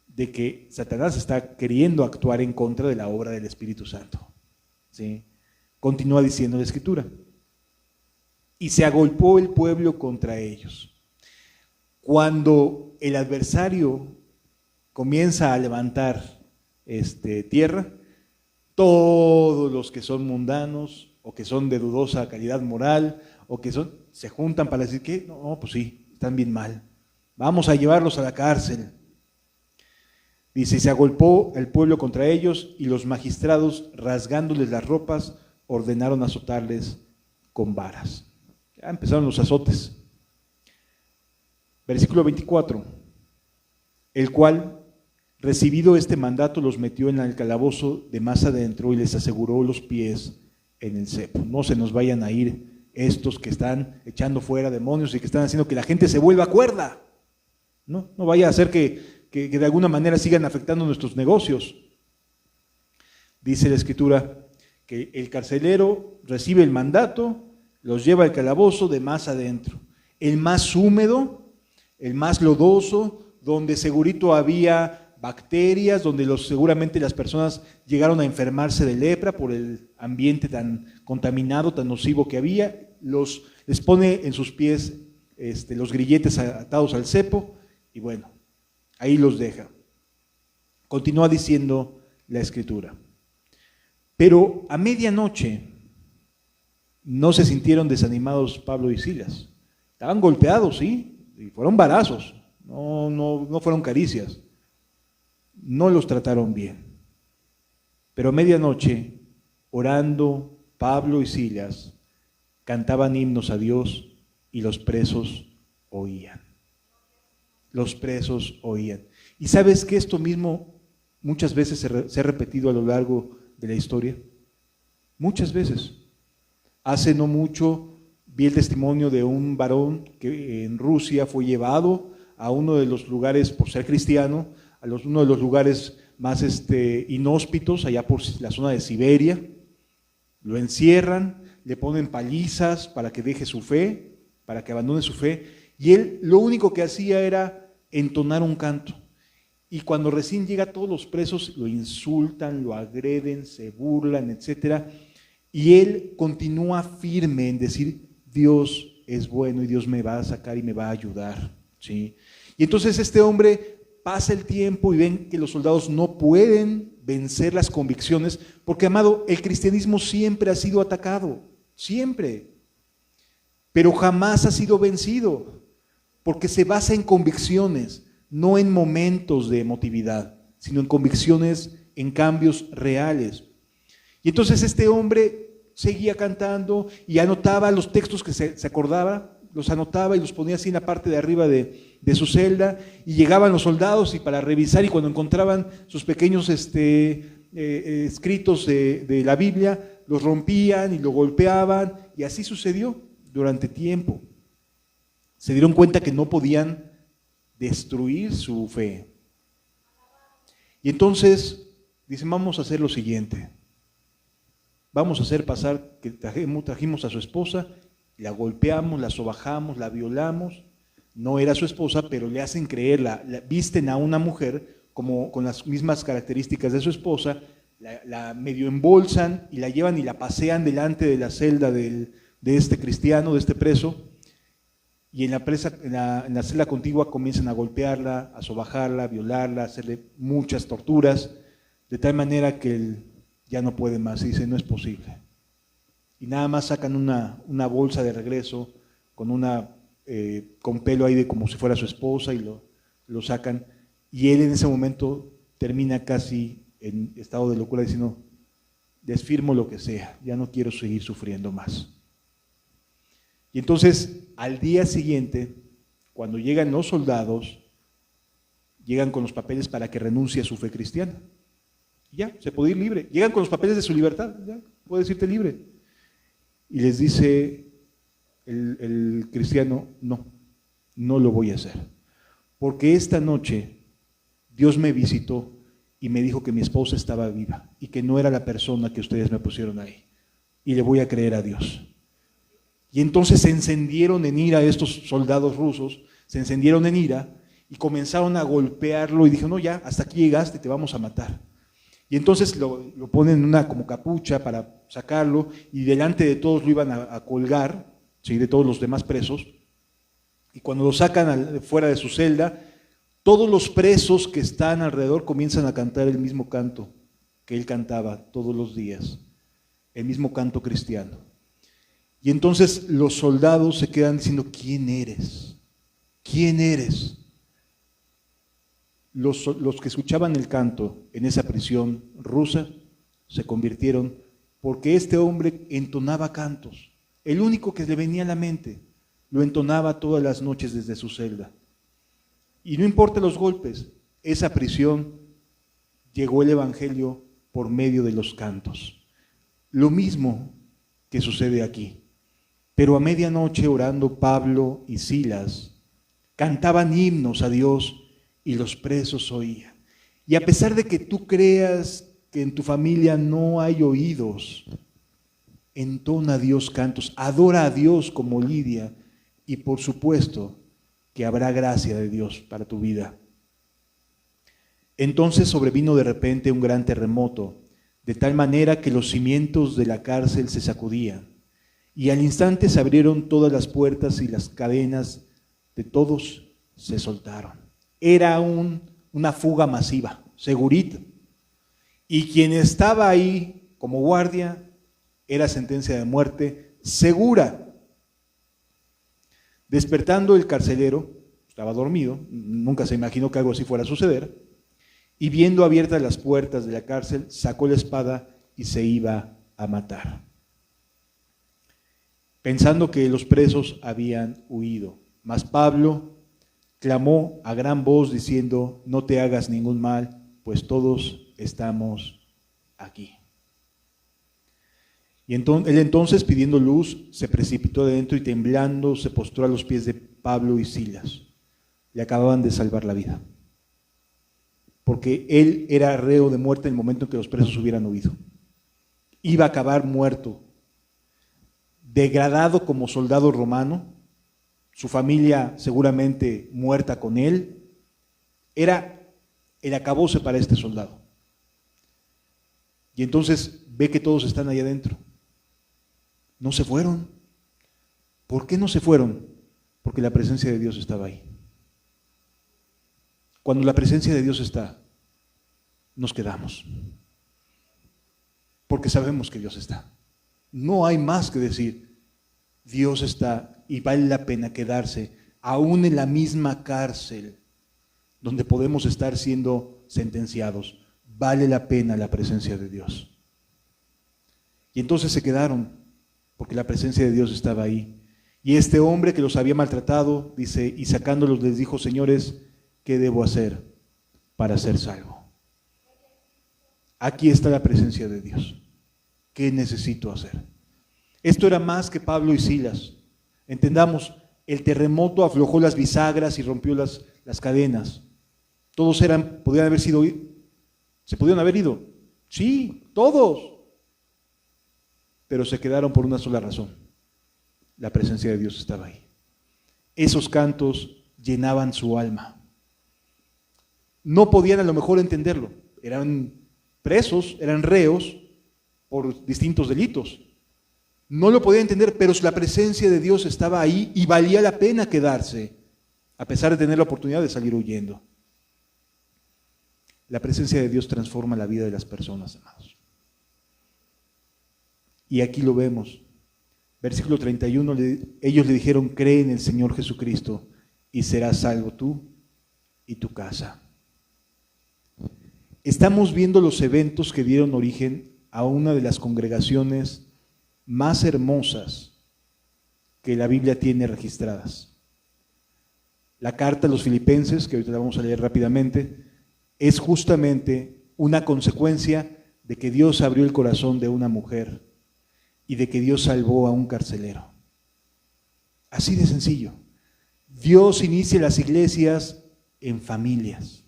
de que Satanás está queriendo actuar en contra de la obra del Espíritu Santo. ¿Sí? Continúa diciendo la Escritura: y se agolpó el pueblo contra ellos. Cuando el adversario comienza a levantar tierra, todos los que son mundanos o que son de dudosa calidad moral o que se juntan para decir que no, pues sí, están bien mal, vamos a llevarlos a la cárcel. Dice: se agolpó el pueblo contra ellos y los magistrados, rasgándoles las ropas, ordenaron azotarles con varas. Ya empezaron los azotes. Versículo 24, el cual, recibido este mandato, los metió en el calabozo de más adentro y les aseguró los pies en el cepo. No se nos vayan a ir estos que están echando fuera demonios y que están haciendo que la gente se vuelva cuerda. No vaya a ser que de alguna manera sigan afectando nuestros negocios. Dice la Escritura que el carcelero recibe el mandato, los lleva al calabozo de más adentro, el más húmedo, el más lodoso, donde segurito había bacterias, donde seguramente las personas llegaron a enfermarse de lepra por el ambiente tan contaminado, tan nocivo que había. Les pone en sus pies los grilletes atados al cepo y bueno, ahí los deja. Continúa diciendo la Escritura: pero a medianoche no se sintieron desanimados Pablo y Silas. Estaban golpeados, sí, y fueron varazos, no fueron caricias. No los trataron bien. Pero a medianoche, orando, Pablo y Silas cantaban himnos a Dios y los presos oían. Los presos oían. Y sabes que esto mismo muchas veces se ha repetido a lo largo de la historia. Muchas veces. Hace no mucho vi el testimonio de un varón que en Rusia fue llevado a uno de los lugares, por ser cristiano, uno de los lugares más inhóspitos, allá por la zona de Siberia. Lo encierran, le ponen palizas para que deje su fe, para que abandone su fe, y él lo único que hacía era entonar un canto. Y cuando recién llega, todos los presos lo insultan, lo agreden, se burlan, etcétera, y él continúa firme en decir: Dios es bueno y Dios me va a sacar y me va a ayudar, ¿sí? Y entonces este hombre pasa el tiempo y ven que los soldados no pueden vencer las convicciones, porque, amado, el cristianismo siempre ha sido atacado, siempre, pero jamás ha sido vencido, porque se basa en convicciones, no en momentos de emotividad, sino en convicciones, en cambios reales. Y entonces este hombre seguía cantando y anotaba los textos que se acordaba, los anotaba y los ponía así en la parte de arriba de su celda, y llegaban los soldados y para revisar, y cuando encontraban sus pequeños escritos de la Biblia, los rompían y lo golpeaban, y así sucedió durante tiempo. Se dieron cuenta que no podían destruir su fe. Y entonces dicen, vamos a hacer lo siguiente. Vamos a hacer pasar que trajimos a su esposa, la golpeamos, la sobajamos, la violamos. No era su esposa, pero le hacen creer, visten a una mujer como con las mismas características de su esposa, la medio embolsan y la llevan y la pasean delante de la celda de este cristiano, de este preso, y en la celda contigua comienzan a golpearla, a sobajarla, a violarla, a hacerle muchas torturas, de tal manera que él ya no puede más y dice, no es posible. Y nada más sacan una bolsa de regreso con pelo ahí de como si fuera su esposa y lo sacan, y él en ese momento termina casi en estado de locura diciendo, les firmo lo que sea, ya no quiero seguir sufriendo más. Y entonces al día siguiente, cuando llegan los soldados, llegan con los papeles para que renuncie a su fe cristiana. Y ya, se puede ir libre. Llegan con los papeles de su libertad, ya, puedes irte libre. Y les dice el cristiano, no lo voy a hacer. Porque esta noche Dios me visitó y me dijo que mi esposa estaba viva y que no era la persona que ustedes me pusieron ahí. Y le voy a creer a Dios. Y entonces se encendieron en ira estos soldados rusos, se encendieron en ira y comenzaron a golpearlo y dijeron, no, ya, hasta aquí llegaste, te vamos a matar. Y entonces lo ponen en una como capucha para sacarlo y delante de todos lo iban a colgar, ¿sí?, de todos los demás presos. Y cuando lo sacan fuera de su celda, todos los presos que están alrededor comienzan a cantar el mismo canto que él cantaba todos los días, el mismo canto cristiano. Y entonces los soldados se quedan diciendo, ¿quién eres? ¿Quién eres? Los que escuchaban el canto en esa prisión rusa se convirtieron porque este hombre entonaba cantos. El único que le venía a la mente, lo entonaba todas las noches desde su celda. Y no importa los golpes, esa prisión llegó el evangelio por medio de los cantos. Lo mismo que sucede aquí. Pero a medianoche orando Pablo y Silas cantaban himnos a Dios y los presos oían. Y a pesar de que tú creas que en tu familia no hay oídos, entona a Dios cantos, adora a Dios como Lidia y por supuesto que habrá gracia de Dios para tu vida. Entonces sobrevino de repente un gran terremoto, de tal manera que los cimientos de la cárcel se sacudían. Y al instante se abrieron todas las puertas y las cadenas de todos se soltaron. Era una fuga masiva, segurita. Y quien estaba ahí como guardia era sentencia de muerte segura. Despertando el carcelero, estaba dormido, nunca se imaginó que algo así fuera a suceder, y viendo abiertas las puertas de la cárcel, sacó la espada y se iba a matar, pensando que los presos habían huido. Mas Pablo clamó a gran voz diciendo, no te hagas ningún mal, pues todos estamos aquí. Y él entonces, pidiendo luz, se precipitó adentro y temblando se postró a los pies de Pablo y Silas. Le acababan de salvar la vida, porque él era reo de muerte en el momento en que los presos hubieran huido. Iba a acabar muerto, degradado como soldado romano, su familia seguramente muerta con él. Era el acabose para este soldado. Y entonces ve que todos están ahí adentro. No se fueron. ¿Por qué no se fueron? Porque la presencia de Dios estaba ahí. Cuando la presencia de Dios está, nos quedamos. Porque sabemos que Dios está. No hay más que decir, Dios está y vale la pena quedarse, aún en la misma cárcel donde podemos estar siendo sentenciados. Vale la pena la presencia de Dios. Y entonces se quedaron, porque la presencia de Dios estaba ahí. Y este hombre que los había maltratado, dice, y sacándolos les dijo, señores, ¿qué debo hacer para ser salvo? Aquí está la presencia de Dios. ¿Qué necesito hacer? Esto era más que Pablo y Silas. Entendamos, el terremoto aflojó las bisagras y rompió las cadenas. Todos se podían haber ido. Sí, todos. Pero se quedaron por una sola razón. La presencia de Dios estaba ahí. Esos cantos llenaban su alma. No podían a lo mejor entenderlo. Eran presos, eran reos por distintos delitos. No lo podían entender, pero la presencia de Dios estaba ahí y valía la pena quedarse, a pesar de tener la oportunidad de salir huyendo. La presencia de Dios transforma la vida de las personas, amados. Y aquí lo vemos. Versículo 31, ellos le dijeron: cree en el Señor Jesucristo y serás salvo tú y tu casa. Estamos viendo los eventos que dieron origen a una de las congregaciones más hermosas que la Biblia tiene registradas. La carta a los Filipenses, que ahorita la vamos a leer rápidamente, es justamente una consecuencia de que Dios abrió el corazón de una mujer y de que Dios salvó a un carcelero. Así de sencillo. Dios inicia las iglesias en familias.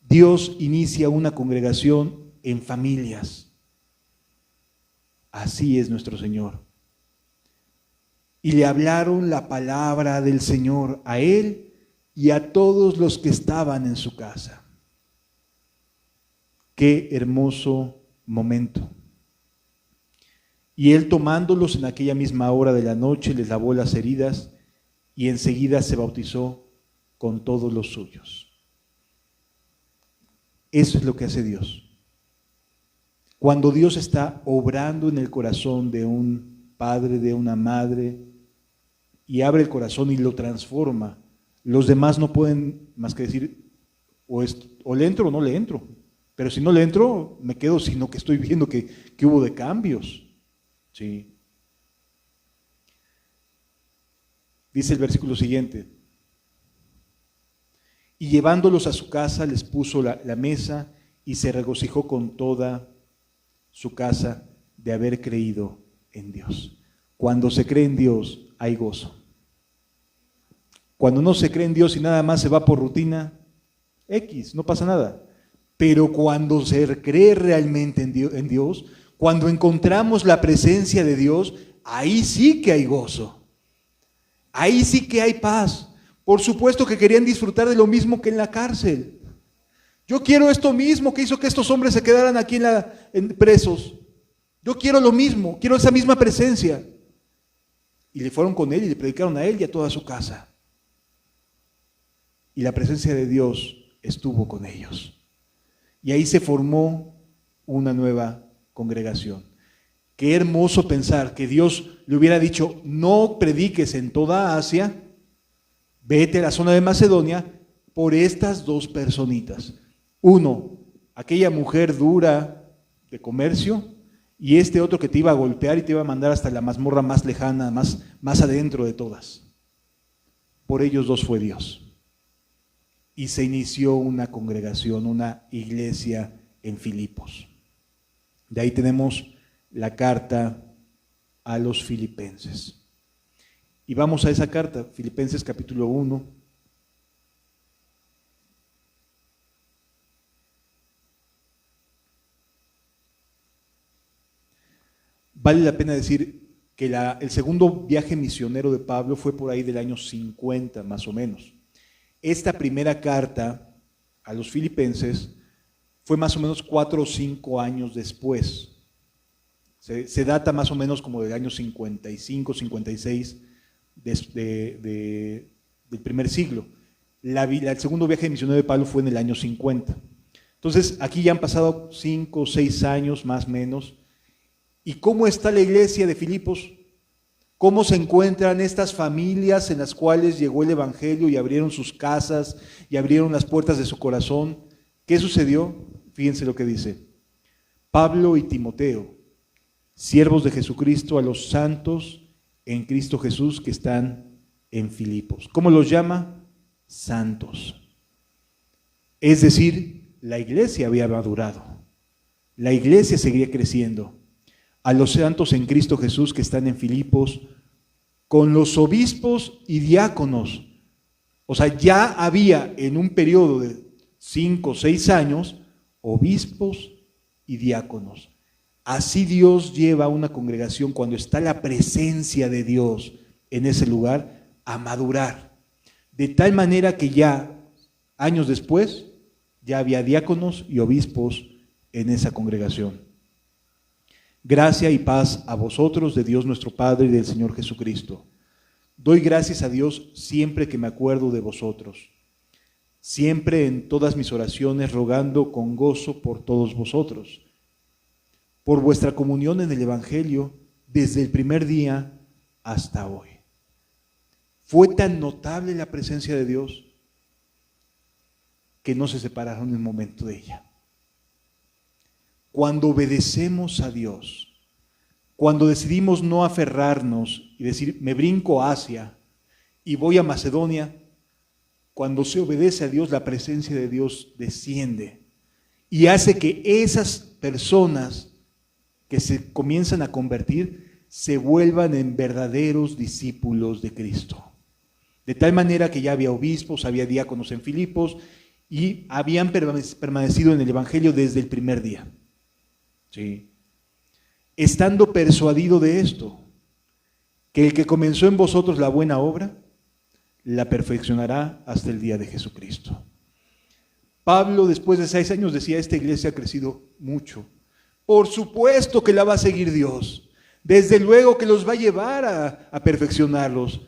Dios inicia una congregación en familias. Así es nuestro Señor. Y le hablaron la palabra del Señor a él y a todos los que estaban en su casa. Qué hermoso momento. Y él, tomándolos en aquella misma hora de la noche, les lavó las heridas y enseguida se bautizó con todos los suyos. Eso es lo que hace Dios. Cuando Dios está obrando en el corazón de un padre, de una madre, y abre el corazón y lo transforma, los demás no pueden más que decir, o le entro o no le entro. Pero si no le entro, me quedo, sino que estoy viendo que hubo de cambios. Sí. Dice el versículo siguiente: y llevándolos a su casa les puso la mesa y se regocijó con toda su casa de haber creído en Dios. Cuando se cree en Dios hay gozo. Cuando no se cree en Dios y nada más se va por rutina, no pasa nada. Pero cuando se cree realmente en Dios, cuando encontramos la presencia de Dios, ahí sí que hay gozo. Ahí sí que hay paz. Por supuesto que querían disfrutar de lo mismo que en la cárcel. Yo quiero esto mismo que hizo que estos hombres se quedaran aquí presos. Yo quiero lo mismo, quiero esa misma presencia. Y le fueron con él y le predicaron a él y a toda su casa. Y la presencia de Dios estuvo con ellos. Y ahí se formó una nueva congregación. Qué hermoso pensar que Dios le hubiera dicho: no prediques en toda Asia, vete a la zona de Macedonia por estas dos personitas. Uno, aquella mujer dura de comercio, y este otro que te iba a golpear y te iba a mandar hasta la mazmorra más lejana, más adentro de todas. Por ellos dos fue Dios. Y se inició una congregación, una iglesia en Filipos. De ahí tenemos la carta a los Filipenses. Y vamos a esa carta, Filipenses capítulo 1. Vale la pena decir que el segundo viaje misionero de Pablo fue por ahí del año 50 más o menos. Esta primera carta a los Filipenses fue más o menos 4 o 5 años después. Se data más o menos como del año 55, 56 del primer siglo. El segundo viaje misionero de Pablo fue en el año 50. Entonces, aquí ya han pasado 5 o 6 años más o menos. ¿Y cómo está la iglesia de Filipos? ¿Cómo se encuentran estas familias en las cuales llegó el Evangelio y abrieron sus casas y abrieron las puertas de su corazón? ¿Qué sucedió? Fíjense lo que dice: Pablo y Timoteo, siervos de Jesucristo, a los santos en Cristo Jesús que están en Filipos. ¿Cómo los llama? Santos. Es decir, la iglesia había madurado. La iglesia seguía creciendo. A los santos en Cristo Jesús que están en Filipos, con los obispos y diáconos. O sea, ya había en un periodo de 5 o 6 años obispos y diáconos. Así Dios lleva a una congregación, cuando está la presencia de Dios en ese lugar, a madurar. De tal manera que ya, años después, ya había diáconos y obispos en esa congregación. Gracia y paz a vosotros, de Dios nuestro Padre y del Señor Jesucristo. Doy gracias a Dios siempre que me acuerdo de vosotros, siempre en todas mis oraciones rogando con gozo por todos vosotros, por vuestra comunión en el Evangelio desde el primer día hasta hoy. Fue tan notable la presencia de Dios que no se separaron en un momento de ella. Cuando obedecemos a Dios, cuando decidimos no aferrarnos y decir, me brinco a Asia y voy a Macedonia, cuando se obedece a Dios, la presencia de Dios desciende y hace que esas personas que se comienzan a convertir se vuelvan en verdaderos discípulos de Cristo. De tal manera que ya había obispos, había diáconos en Filipos y habían permanecido en el Evangelio desde el primer día. ¿Sí? Estando persuadido de esto, que el que comenzó en vosotros la buena obra, la perfeccionará hasta el día de Jesucristo. Pablo, después de 6 años, decía, esta iglesia ha crecido mucho. Por supuesto que la va a seguir Dios. Desde luego que los va a llevar a perfeccionarlos.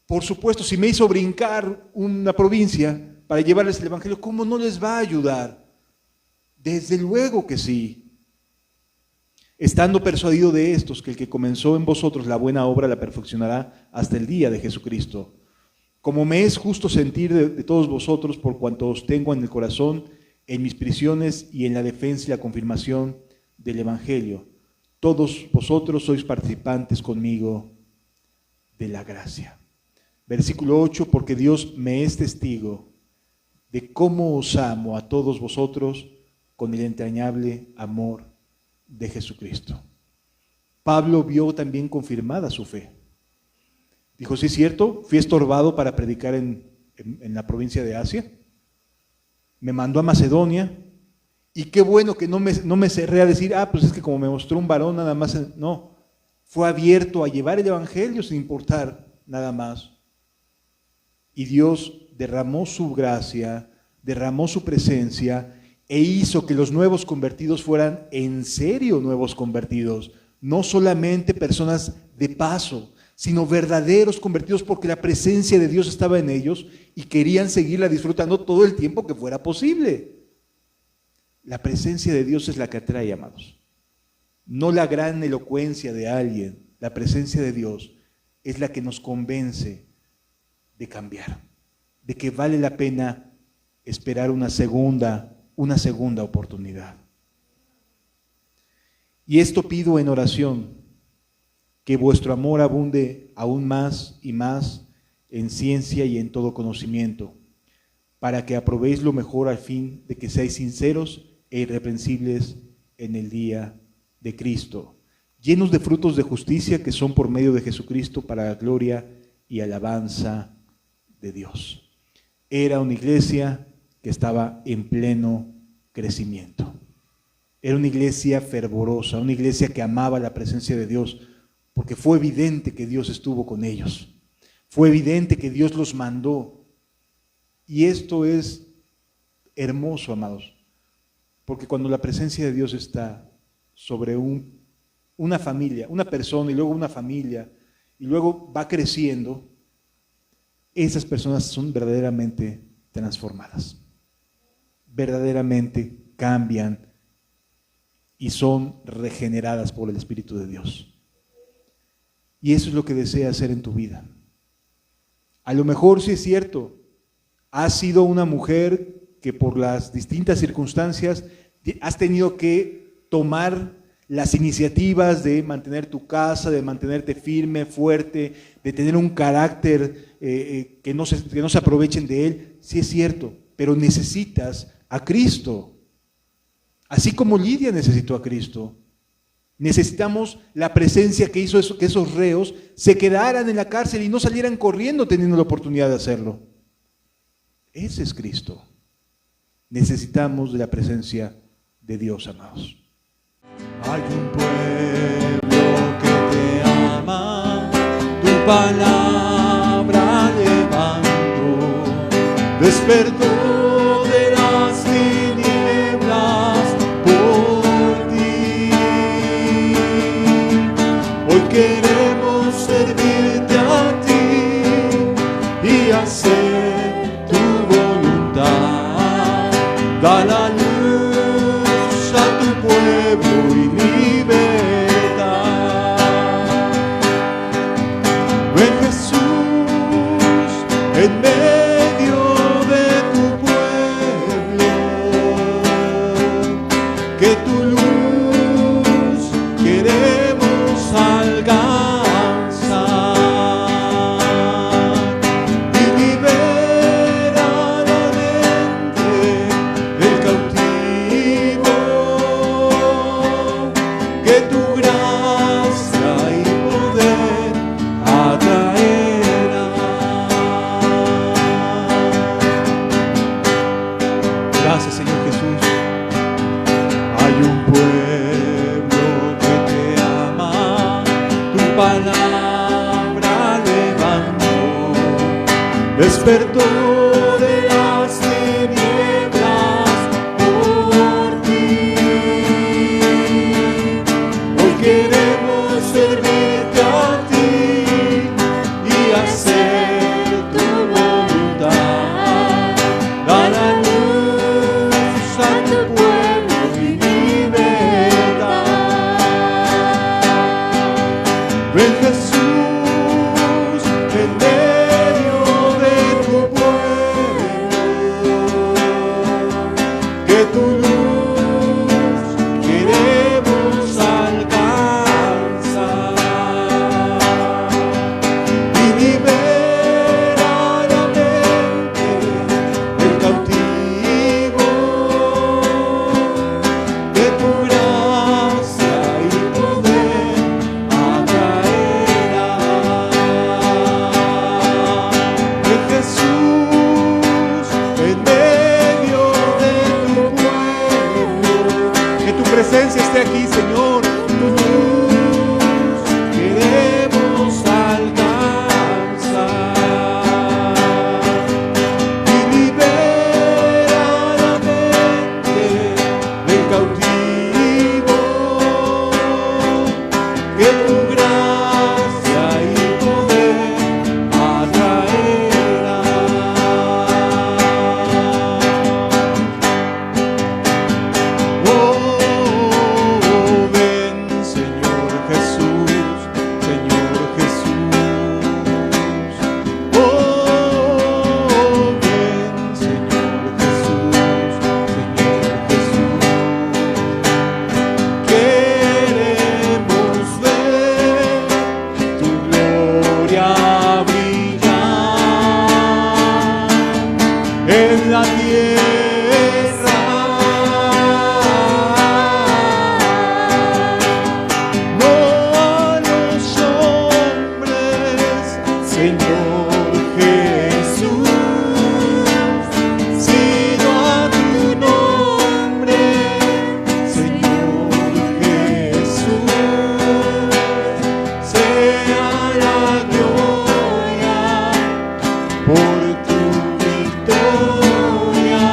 Por supuesto, si me hizo brincar una provincia para llevarles el Evangelio, ¿cómo no les va a ayudar? Desde luego que sí. Estando persuadido de estos, que el que comenzó en vosotros la buena obra la perfeccionará hasta el día de Jesucristo. Como me es justo sentir de todos vosotros, por cuanto os tengo en el corazón, en mis prisiones y en la defensa y la confirmación del Evangelio. Todos vosotros sois participantes conmigo de la gracia. Versículo 8, porque Dios me es testigo de cómo os amo a todos vosotros con el entrañable amor de Jesucristo. Pablo vio también confirmada su fe. Dijo, sí es cierto, fui estorbado para predicar en la provincia de Asia. Me mandó a Macedonia y qué bueno que no me cerré a decir, pues es que como me mostró un varón nada más. No, fue abierto a llevar el Evangelio sin importar nada más. Y Dios derramó su gracia, derramó su presencia e hizo que los nuevos convertidos fueran en serio nuevos convertidos, no solamente personas de paso, sino verdaderos convertidos porque la presencia de Dios estaba en ellos y querían seguirla disfrutando todo el tiempo que fuera posible. La presencia de Dios es la que atrae, amados. No la gran elocuencia de alguien, la presencia de Dios es la que nos convence de cambiar, de que vale la pena esperar una segunda oportunidad. Y esto pido en oración, que vuestro amor abunde aún más y más en ciencia y en todo conocimiento, para que aprobéis lo mejor al fin de que seáis sinceros e irreprensibles en el día de Cristo, llenos de frutos de justicia que son por medio de Jesucristo para la gloria y alabanza de Dios. Era una iglesia que estaba en pleno crecimiento. Era una iglesia fervorosa, una iglesia que amaba la presencia de Dios, porque fue evidente que Dios estuvo con ellos. Fue evidente que Dios los mandó. Y esto es hermoso, amados, porque cuando la presencia de Dios está sobre una familia, una persona y luego una familia, y luego va creciendo, esas personas son verdaderamente transformadas. Verdaderamente cambian y son regeneradas por el Espíritu de Dios. Y eso es lo que desea hacer en tu vida. A lo mejor sí es cierto, has sido una mujer que por las distintas circunstancias has tenido que tomar las iniciativas de mantener tu casa, de mantenerte firme, fuerte, de tener un carácter que no se aprovechen de él. Sí es cierto, pero necesitas a Cristo. Así como Lidia necesitó a Cristo. Necesitamos la presencia que hizo eso, que esos reos se quedaran en la cárcel y no salieran corriendo teniendo la oportunidad de hacerlo. Ese es Cristo. Necesitamos de la presencia de Dios, amados.
Hay un pueblo que te ama, tu palabra llevando, despertó de las tinieblas por ti. Hoy queremos servirte a ti y hacer tu voluntad. Da la luz a tu pueblo y libertad. Ven Jesús en medio de tu pueblo, que tu luz queremos alcanzar y libera la mente del cautivo, que tu gracia y poder atraerá.
Gracias, Señor Jesús.
Hay un pueblo que te ama, tu palabra levantó, despertó de las tinieblas por ti. Hoy queremos servirte a ti y hacer tu voluntad. Da la luz a tu pueblo y libertad. Ven Jesús en medio de tu pueblo, que tu luz queremos alcanzar y libera la mente del cautivo, que tu gracia y poder atraerá. Ven Jesús en medio de tu pueblo,
Que tu presencia esté aquí, Señor.
tu luz queremos alcanzar y libera la mente del cautivo, que tu gracia y poder atraerá. Oh, ven Señor Jesús, Señor Jesús. Oh, ven Señor Jesús, Señor Jesús. Queremos ver tu gloria brillar en la tierra. No a los hombres, Señor Jesús, sino a tu nombre, Señor Jesús. Sea la gloria por tu victoria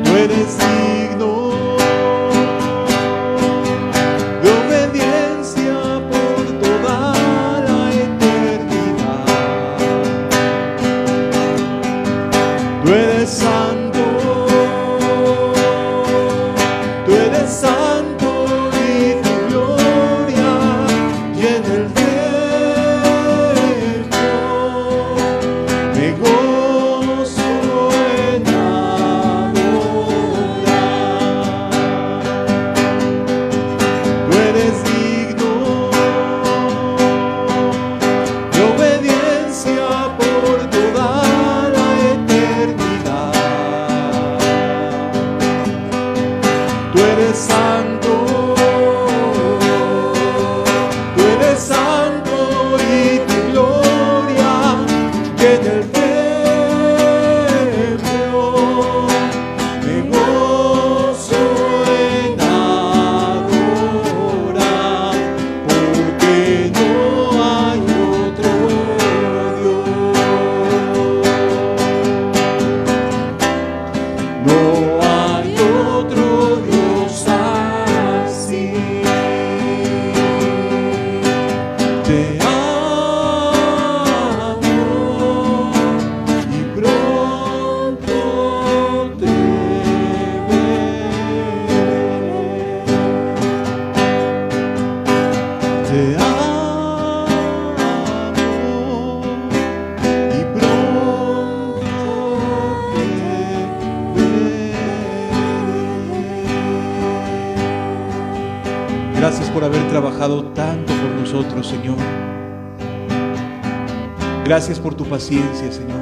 Tú eres digno de obediencia por toda la eternidad. Tú eres santo, tú eres santo y tu gloria llena el templo. Me gozo en adorar. Tú eres digno de obediencia por toda la eternidad. Tú eres santo, tú eres santo y tu gloria llena el templo. Me gozo en adorar, porque no hay otro Dios. No hay otro Dios así. Te amo y pronto te veré. Te amo y pronto te veré.
Gracias por haber trabajado tanto por nosotros, Señor. Gracias por tu paciencia, Señor.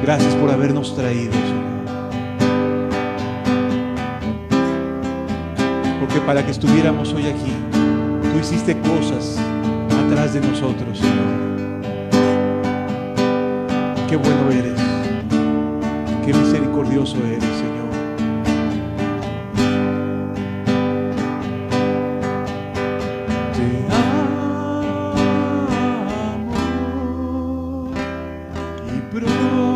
Gracias por habernos traído, Señor. Porque para que estuviéramos hoy aquí, tú hiciste cosas atrás de nosotros, Señor. Qué bueno eres. Qué misericordioso eres, Señor. Te amo y pronto